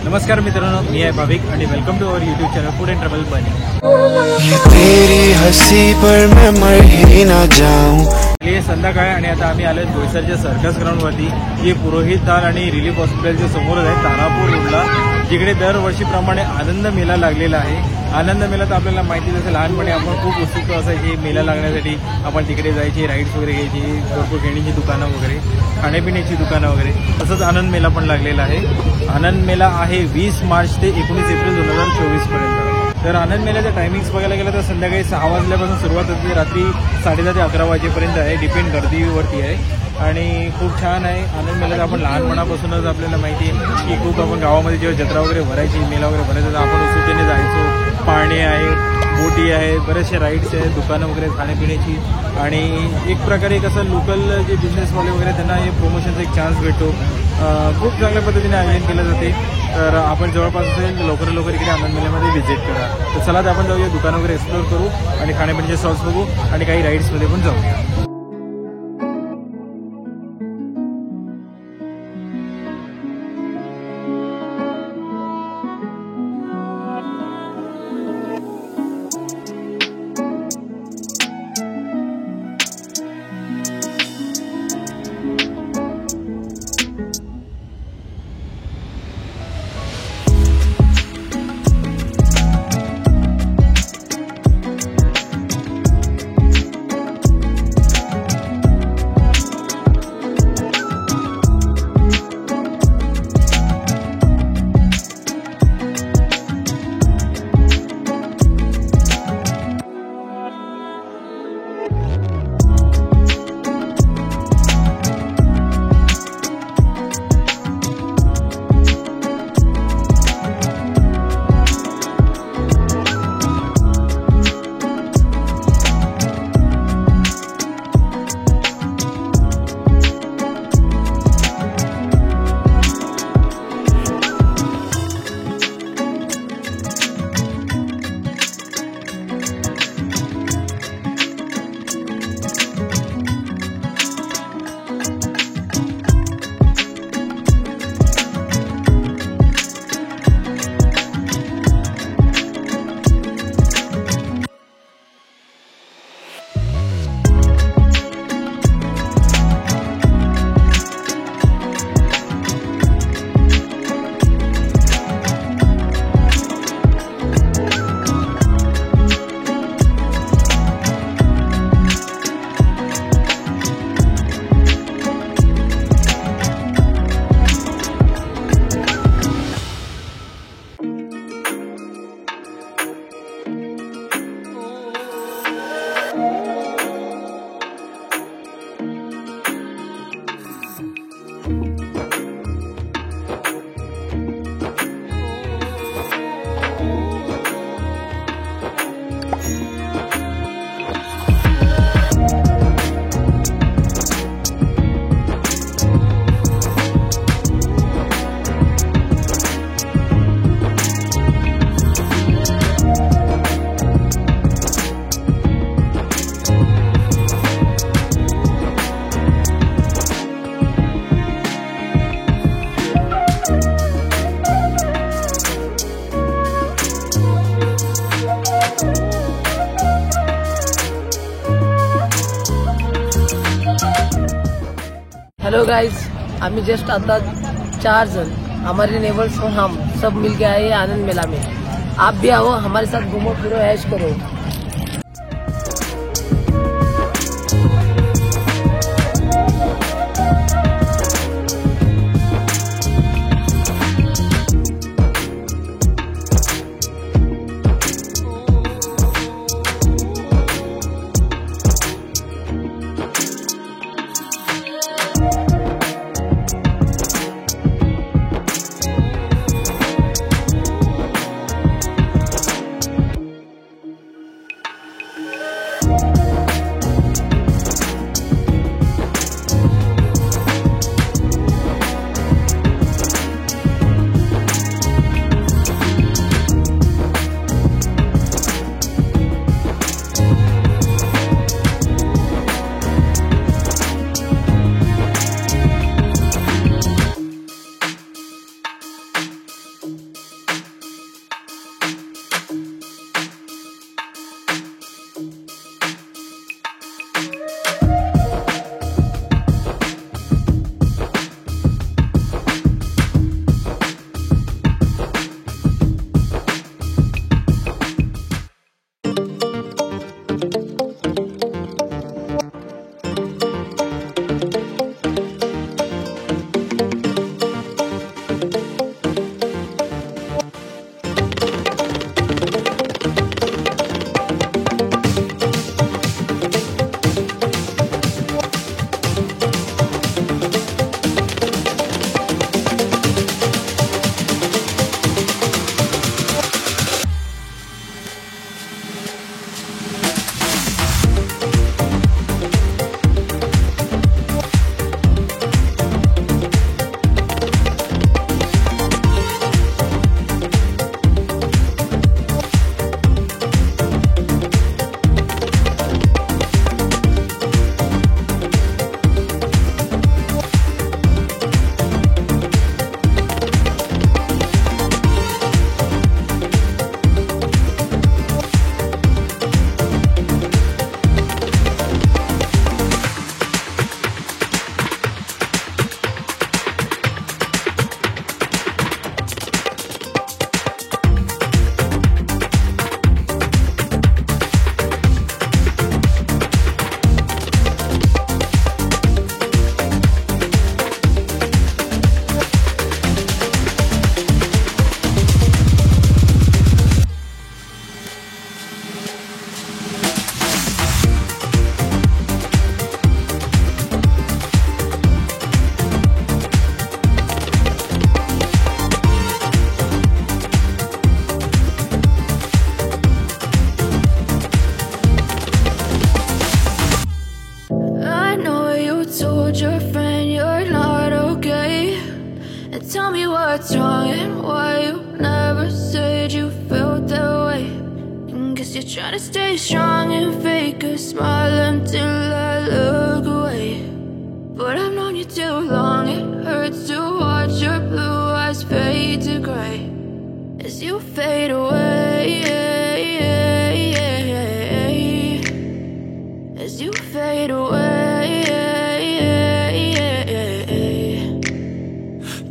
नमस्कार मित्रांनो, मी आहे भाविक आणि welcome to our YouTube channel food and travel bunny. तेरी हंसी पर मैं मर ही ना जाऊं। हे संध्याकाळ आणि आता आम्ही आलोय बोईसरच्या सर्कस ग्राउंड वरती, जे पुरोहित दाल आणि रिलीफ हॉस्पिटलच्या समोरच आहे, तारापूर रोडला, जिकडे दरवर्षीप्रमाणे आनंद मेला लागलेला आहे। आनंद मेला तर आपल्याला माहितीच असेल, लहानपणी आपण खूप उत्सुक असायची मेला लागण्यासाठी। आपण तिकडे जायची, राईड्स वगैरे घ्यायची, भरपूर खेळणीची दुकानं वगैरे, खाण्यापिण्याची दुकानं वगैरे। तसंच आनंद मेला पण लागलेला आहे। आनंद मेला आहे 20 मार्च ते 19 एप्रिल 2024 पर्यंत। तर आनंद मेल्याचं टायमिंग्स बघायला गेलं तर संध्याकाळी 6 वाजल्यापासून सुरुवात होते, रात्री 10:30 ते 11 वाजेपर्यंत आहे, डिपेंड गर्दीवरती आहे। आणि खूप छान आहे आनंद मेला। आपण लहानपणापासूनच आपल्याला माहिती आहे की खूप आपण गावामध्ये जेव्हा जत्रा वगैरे भरायची, मेला वगैरे भरायचा, तर आपण उत्सुकतेने जायचो। पाणी आहे, बोटी आहे, बरेचसे राईड्स आहेत, दुकानं वगैरे खाण्यापिण्याची। आणि एक प्रकारे कसं लोकल जे बिझनेसवाले वगैरे त्यांना हे प्रोमोशनचा एक चान्स भेटतो। खूप चांगल्या पद्धतीने आयोजन केलं जाते। तर आपण जवळपास असेल तर लवकर इकडे आनंद मेल्यामध्ये व्हिजिट करा। तर चला, तर आपण जाऊया, दुकानं वगैरे एक्सप्लोर करू आणि खाण्यापिण्याचे स्टॉल्स बघू आणि काही राईड्समध्ये पण जाऊया। हेलो गाइस, हमें जस्ट आता 4 जन हमारे नेबर्स और हम सब मिल के आए आनंद मेला में। आप भी आओ, हमारे साथ घूमो फिरो, ऐश करो। and why you never said you felt that way. Guess you're trying to stay strong and fake a smile until I look away. But I've known you too long, it hurts to watch your blue eyes fade to gray as you fade away, as you fade away.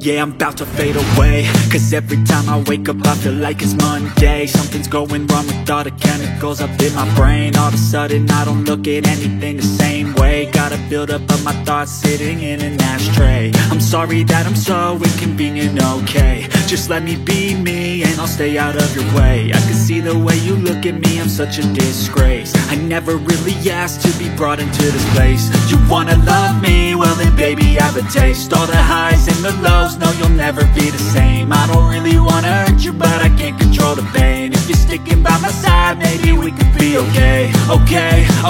Yeah, I'm about to fade away, cause every time I wake up I feel like it's Monday. Something's going wrong with all the chemicals up in my brain. All of a sudden I don't look at anything the same way. Gotta build up of my thoughts sitting in an ashtray. I'm sorry that I'm so inconvenient, okay. Just let me be me and I'll stay out of your way. I can see the way you look at me, I'm such a disgrace. I never really asked to be brought into this place. You wanna love me? Well then baby I have a taste. All the highs and the lows, no you'll never be the same. I don't really wanna hurt you but I can't control the pain. If you're sticking by my side maybe we could be okay.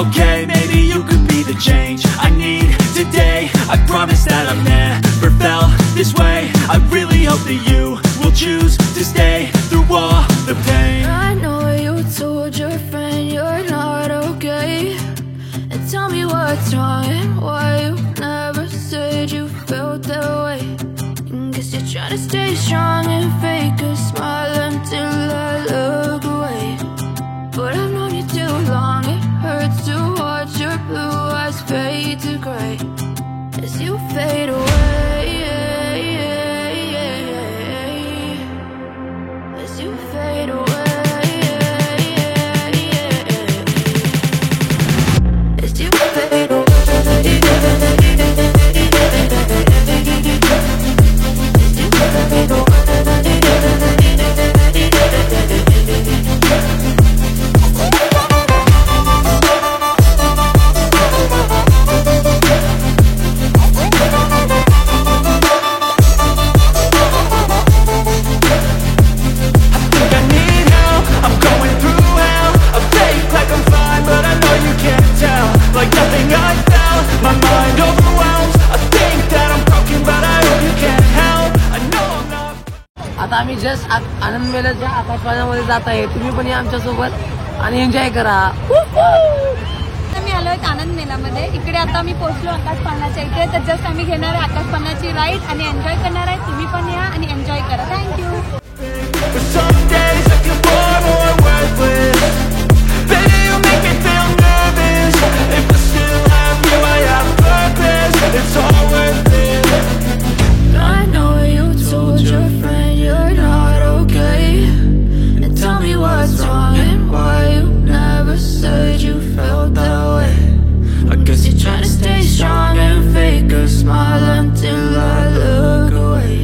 Okay, maybe you could be the change I need today. I promise that I've never felt this way. I really hope that you will choose to stay through all the pain. I know you told your friend you're not okay, and tell me what's wrong and why you never said you felt that way. Guess you're trying to stay strong and fake a smile until I look away. But I've known you too long, it hurts to watch your blue eyes fade to gray as you fade away, as you fade away, as you fade away. आता आम्ही just आनंद मेल्याच्या आकाशवाण्यामध्ये जात आहे. तुम्ही पण या आमच्या सोबत आणि एन्जॉय करा. मी आलोय आनंद मेलामध्ये. इकडे आता मी पोहोचलो आकाशपाळण्याच्या इथे. तर जस्ट आम्ही घेणार आहे आकाशपाळण्याची राईड आणि एन्जॉय करणार आहे. तुम्ही पण या आणि एन्जॉय करा. Thank you. I know you told your friend you're not okay, and tell me what's wrong and why you never said you felt that way. I guess you're trying to stay strong and fake a smile until I look away.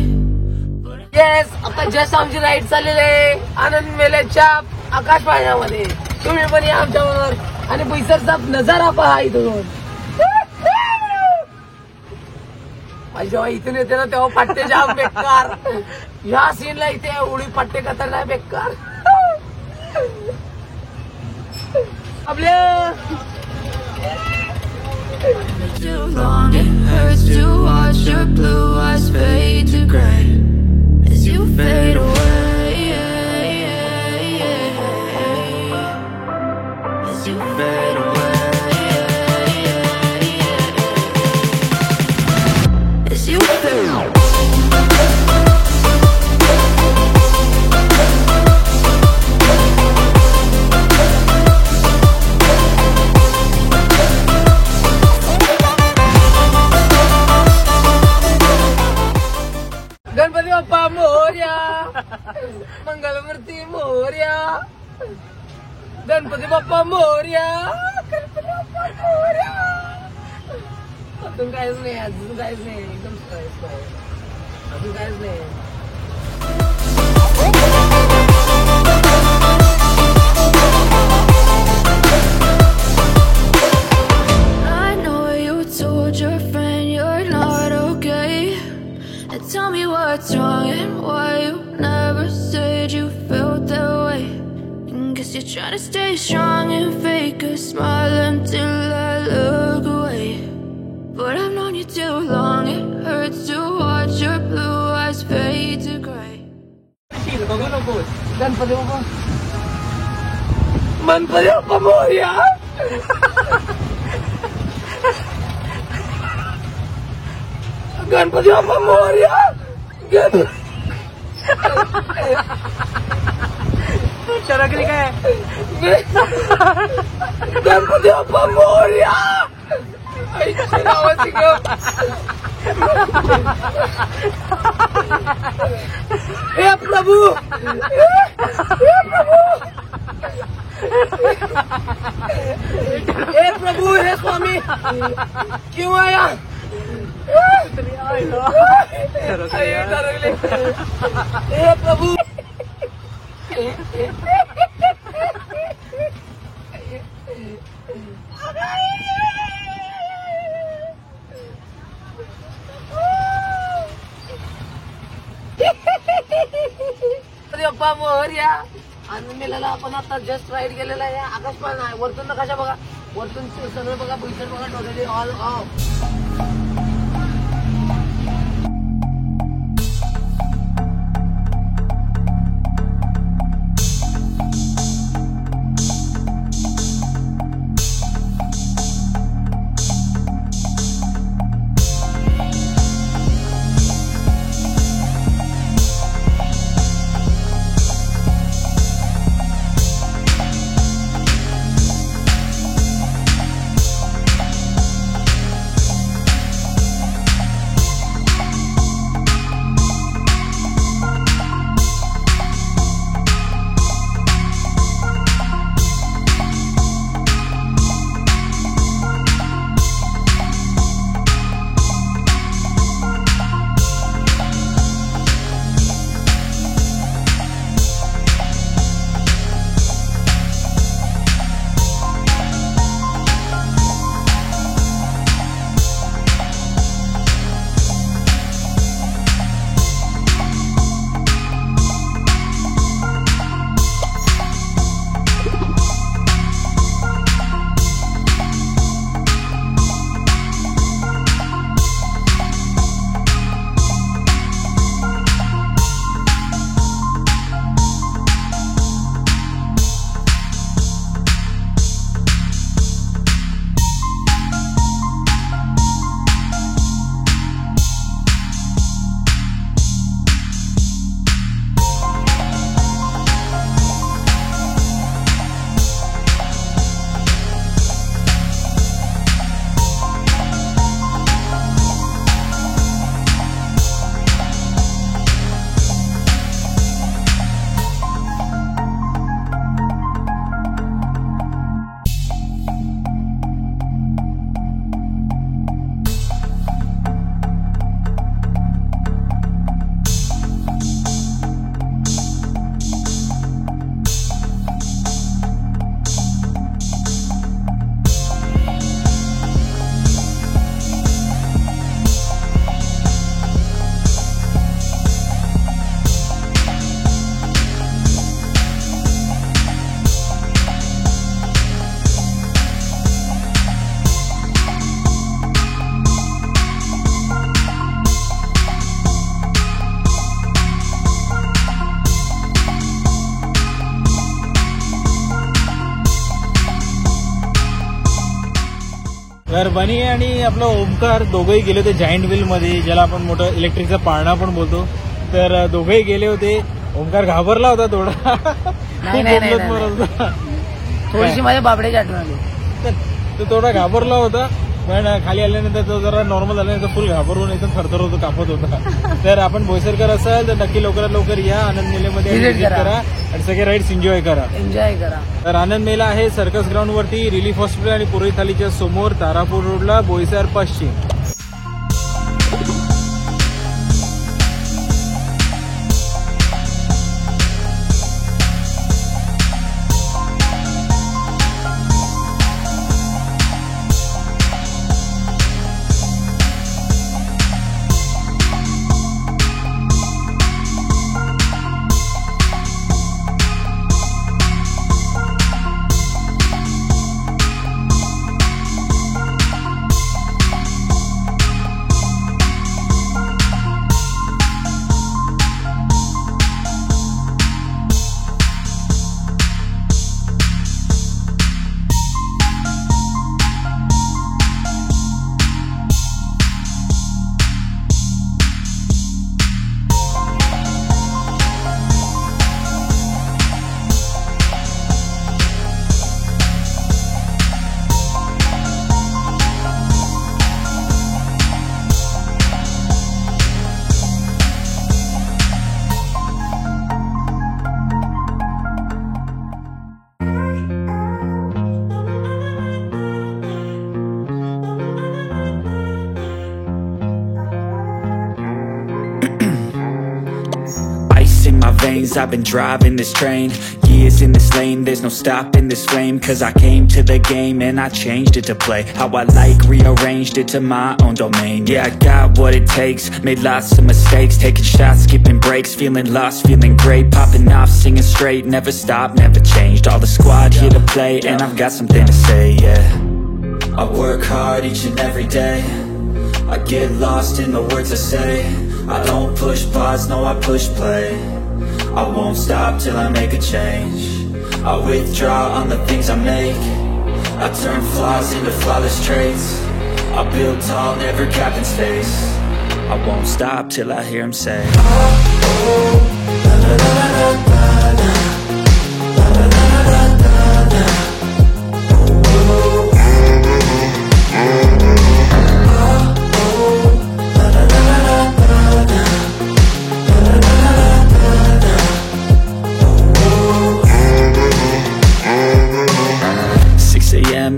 Yes, आता just आमची ride चाललेली आहे आनंद मेल्याच्या आकाशवाण्यामध्ये. तुम्ही पण या आमच्याबरोबर आणि बोईसरचा नजारा पहा इथून. जेव्हा इथून येते ना तेव्हा पट्टे जाम बेकार. ह्या सीनला इथे उडी पट्टे कतरला बेकार. आपल्या Too long, it hurts to watch your blue eyes fade to gray as you fade away, as you fade away, as you fade away. Ganpati Bappa Morya, Mangalmurti Morya, Ganpati Bappa Morya, Ganpati Bappa Morya. अजून काहीच नाही, अजून काहीच नाही, एकदम अजून काहीच नाही. I know you told your friend you're not okay, and tell me what's wrong and why you never said you felt that way. Guess you're trying to stay strong and fake a smile until I look away. But I've known you too long, it hurts to watch your blue eyes fade to gray. बघू नकोस. गणपती बाप्पा गणपती बाप्पा मोरया. गणपती बाप्पा मोरया. सरकली काय? गणपती बाप्पा मोरया. हे प्रभू, हे प्रभू, हे स्वामी क्यों आया? हे प्रभू. बाप्पा मोरया. आनंद मेल्याला आपण आता just ride केलेला आहे. आकाश पण आहे वरतून ना कशा बघा, वरतून सगळं बघा, पैसे बघा, टोटली ऑल ऑफ. तर बनी आणि आपलं ओमकार दोघंही गेले होते जायंट व्हील मध्ये, ज्याला आपण मोठं इलेक्ट्रिकचा पाळणा पण बोलतो. तर दोघंही गेले होते. ओमकार घाबरला होता थोडा, खूप बोलत मरत होता. थोडीशी माझ्या बाबड्याची आठवण आली. तो थोडा घाबरला होता, पण खाली आल्यानंतर तो जरा नॉर्मल झाल्यानंतर फुल घाबरून एकदम थरथर होतो, कापत होता. तर आपण बोईसरकर असाल तर नक्की लवकरात लवकर या आनंद मेलेमध्ये, विजिट करा आणि सगळे राईड्स एन्जॉय करा. तर आनंद मेला आहे सर्कस ग्राउंड वरती, रिलीफ हॉस्पिटल आणि पुरोहित थालीच्या समोर, तारापूर रोडला, बोईसर पश्चिम. years I've been driving this train, years in this lane, there's no stopping this flame. Cause I came to the game and I changed it to play how I like, rearranged it to my own domain. Yeah, I got what it takes, made lots of mistakes, taking shots, skipping breaks, feeling lost, feeling great, popping off, singing straight, never stopped, never changed. All the squad here to play and I've got something to say, yeah. I work hard each and every day, I get lost in the words I say. I don't push pause, no I push play. I won't stop till I make a change. I withdraw on the things I make, I turn flaws into flawless traits. I build tall, never capped in space. I won't stop till I hear him say,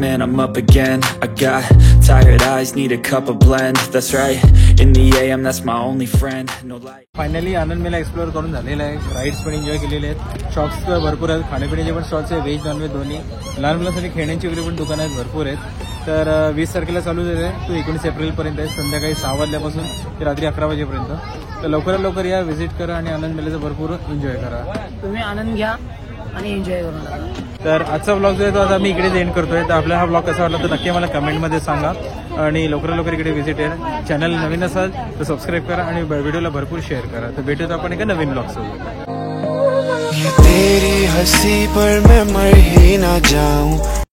and I'm up again. I got tired eyes, need a cup of blend. That's right, in the AM, that's my only friend. No light. Finally Anand Mela explore करून झालेला आहे. Rides पण enjoy केलेले आहेत. Shops भरपूर आहेत, खाण्यापिण्याचे पण stalls आहे, व्हेज नॉनव्हेज दोन्ही. लहान मुलांसाठी खेळण्यांची वगैरे पण दुकानं आहेत, भरपूर आहेत. तर 20 तारखेला चालू झाले आहे, तो 19 एप्रिलपर्यंत आहे. संध्याकाळी 6 वाजल्यापासून ते रात्री 11 वाजेपर्यंत. तर लवकरात लवकर या, व्हिजिट करा आणि आनंद मेल्याचा भरपूर एन्जॉय करा. तुम्ही आनंद घ्या आणि एन्जॉय करून टाका. तर आजचा ब्लॉग जो आहे तो आता मी इकडेच एंड करतोय. तर आपला हा ब्लॉग कसा वाटला तर नक्की मला कमेंटमध्ये सांगा आणि लवकरात लवकर इकडे व्हिजिट आहे. चॅनल नवीन असाल तर सबस्क्राईब करा आणि व्हिडिओला भरपूर शेअर करा. तर भेटूत आपण एका नवीन ब्लॉग सोबत. तेरी हंसी पर मैं मर ही ना जाऊं.